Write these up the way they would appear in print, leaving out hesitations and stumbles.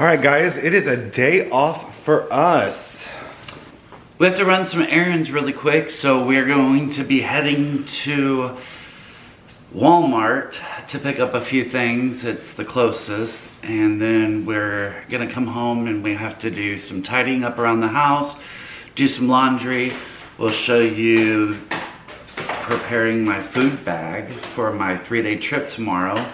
All right, guys, it is a day off for us. We have to run some errands really quick, so we're going to be heading to Walmart to pick up a few things. It's the closest, and then we're gonna come home and we have to do some tidying up around the house, do some laundry. We'll show you preparing my food bag for my 3-day trip tomorrow.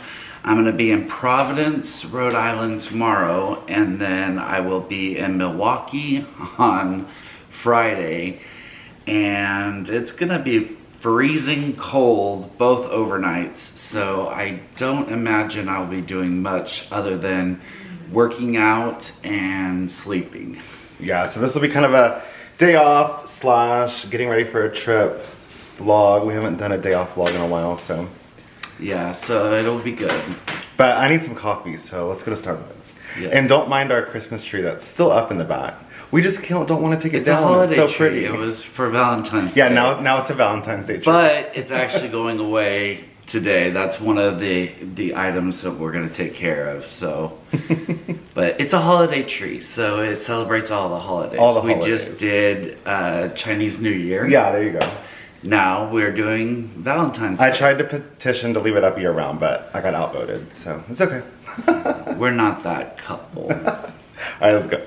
I'm gonna be in Providence, Rhode Island tomorrow, and then I will be in Milwaukee on Friday, and it's gonna be freezing cold both overnights, so I don't imagine I'll be doing much other than working out and sleeping. Yeah, so this will be kind of a day off slash getting ready for a trip vlog. We haven't done a day off vlog in a while, so. Yeah, so it'll be good. But I need some coffee, so let's go to Starbucks. Yes. And don't mind our Christmas tree that's still up in the back. We just don't want to take it It's down. a holiday it's so tree. pretty. It was for Valentine's Day. Yeah, now it's a Valentine's Day tree. But it's actually going away today. That's one of the items that we're gonna take care of. So, but it's a holiday tree, so it celebrates all the holidays. We just did Chinese New Year. Yeah, there you go. Now we're doing Valentine's Day. I tried to petition to leave it up year round, but I got outvoted, so it's okay. We're not that couple. All right, let's go.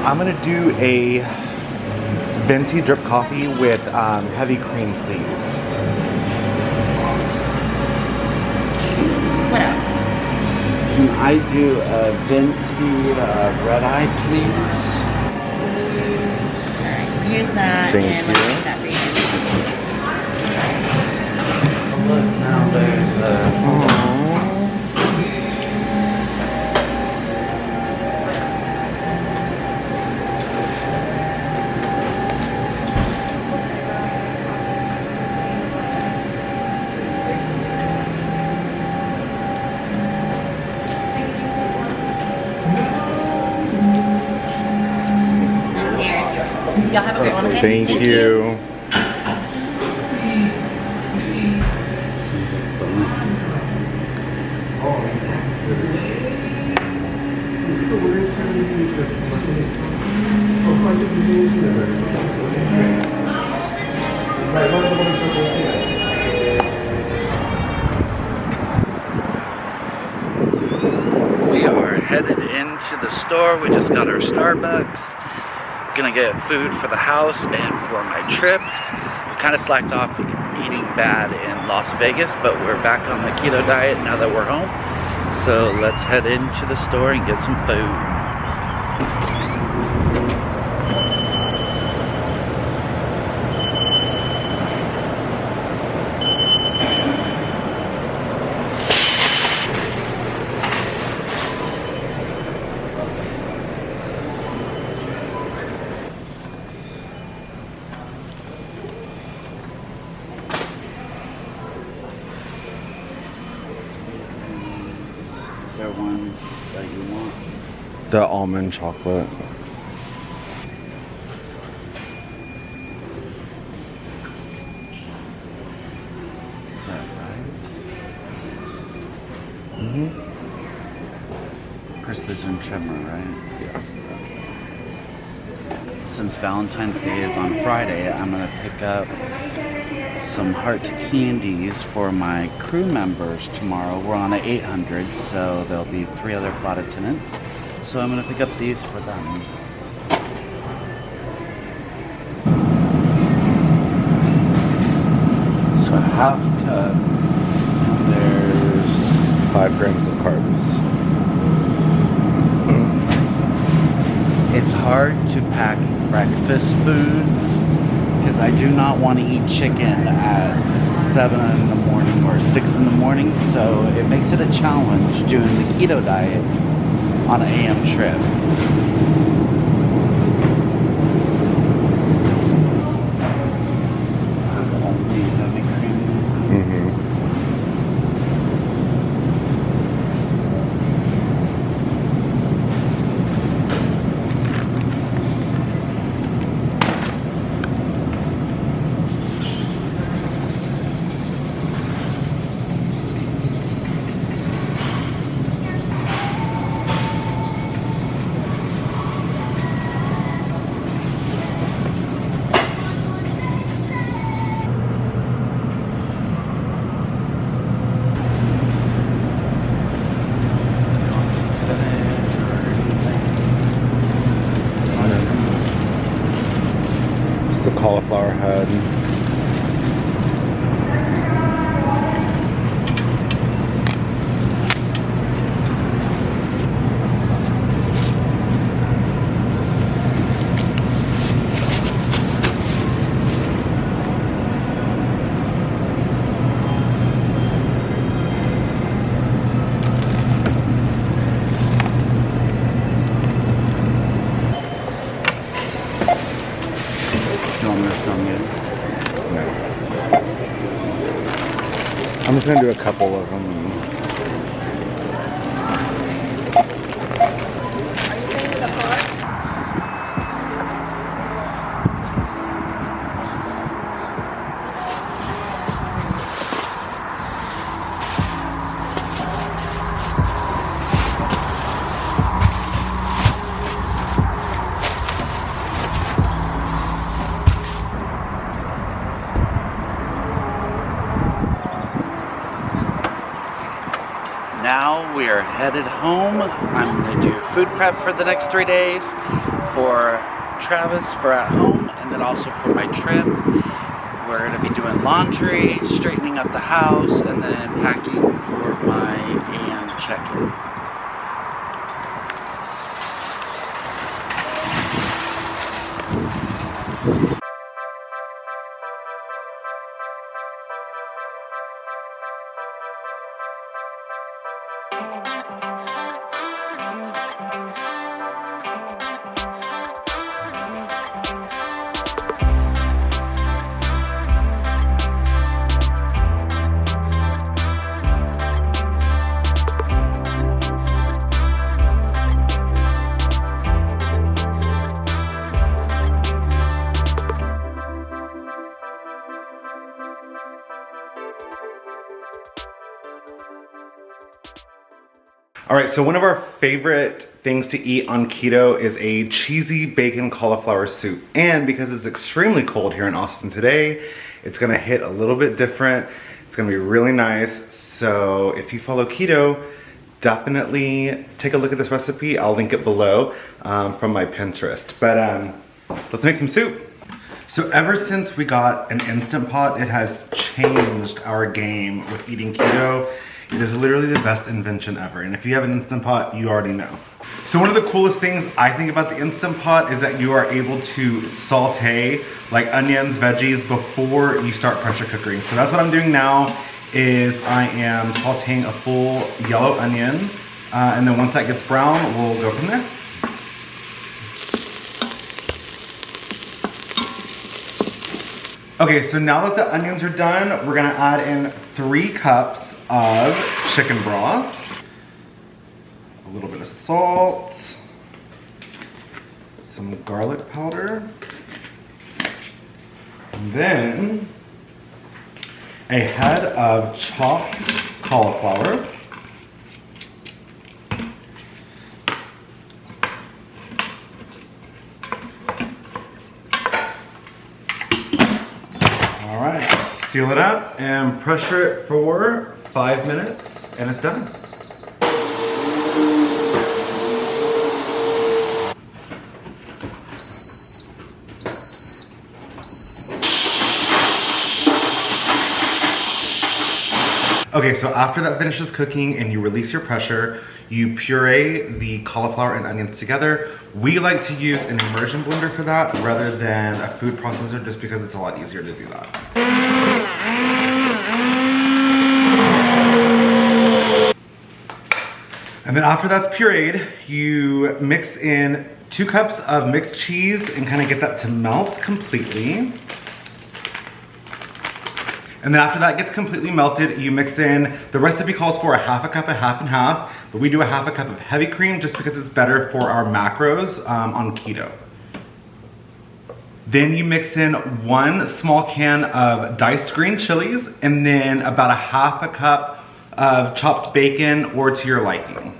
I'm gonna do a venti drip coffee with heavy cream, please. What else? Can I do a venti red eye, please? Alright, so here's that. Thank and you. Let me get that for you. Oh, look, now there's a... Y'all have a great one, okay? Thank you. We are headed into the store. We just got our Starbucks. Gonna get food for the house and for my trip. We kind of slacked off eating bad in Las Vegas, but we're back on the keto diet now that we're home. So let's head into the store and get some food. Is there one that you want? The almond chocolate. Is that right? Mm-hmm. Precision trimmer, right? Yeah. Since Valentine's Day is on Friday, I'm gonna pick up some heart candies for my crew members tomorrow. We're on an 800, so there'll be 3 other flight attendants. So I'm gonna pick up these for them. So a half cup, and there's 5 grams of carbs. It's hard to pack breakfast foods because I do not want to eat chicken at 7 in the morning or 6 in the morning, so it makes it a challenge doing the keto diet on an AM trip. So the only heavy cream. cauliflower head. I'm just gonna do a couple of them. Now we are headed home. I'm going to do food prep for the next 3 days for Travis for at home and then also for my trip. We're going to be doing laundry, straightening up the house, and then packing for my and check-in. All right, so one of our favorite things to eat on keto is a cheesy bacon cauliflower soup. And because it's extremely cold here in Austin today, it's gonna hit a little bit different. It's gonna be really nice. So if you follow keto, definitely take a look at this recipe. I'll link it below from my Pinterest. But let's make some soup. So ever since we got an Instant Pot, it has changed our game with eating keto. It is literally the best invention ever. And if you have an Instant Pot, you already know. So one of the coolest things I think about the Instant Pot is that you are able to saute like onions, veggies before you start pressure cooking. So that's what I'm doing now is I am sauteing a full yellow onion. And then once that gets brown, we'll go from there. Okay, so now that the onions are done, we're gonna add in 3 cups of chicken broth, a little bit of salt, some garlic powder, and then a head of chopped cauliflower, all right, seal it up and pressure it for 5 minutes and it's done. Okay, so after that finishes cooking and you release your pressure, you puree the cauliflower and onions together. We like to use an immersion blender for that rather than a food processor just because it's a lot easier to do that. And then after that's pureed, you mix in 2 cups of mixed cheese and kind of get that to melt completely. And then after that gets completely melted, you mix in, the recipe calls for a half a cup, a half and half, but we do a half a cup of heavy cream just because it's better for our macros on keto. Then you mix in 1 small can of diced green chilies and then about a half a cup of chopped bacon or to your liking.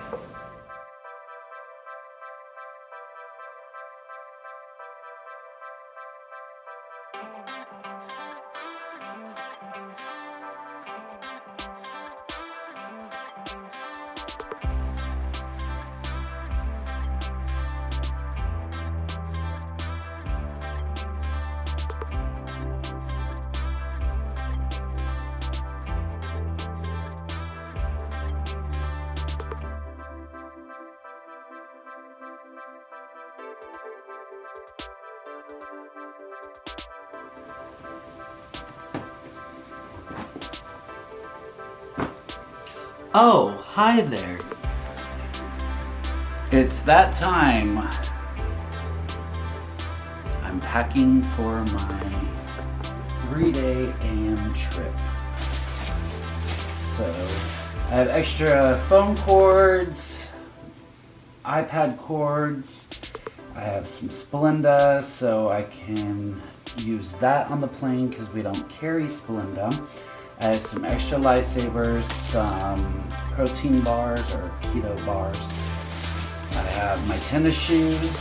Oh, hi there. It's that time. I'm packing for my 3-day AM trip. So, I have extra phone cords, iPad cords. I have some Splenda, so I can use that on the plane because we don't carry Splenda. I have some extra lifesavers, some protein bars or keto bars. I have my tennis shoes.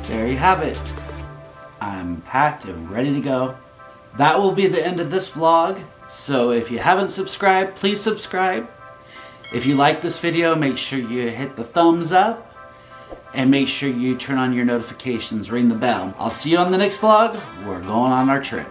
There you have it. I'm packed and ready to go. That will be the end of this vlog. So if you haven't subscribed, please subscribe. If you like this video, make sure you hit the thumbs up and make sure you turn on your notifications, ring the bell. I'll see you on the next vlog. We're going on our trip.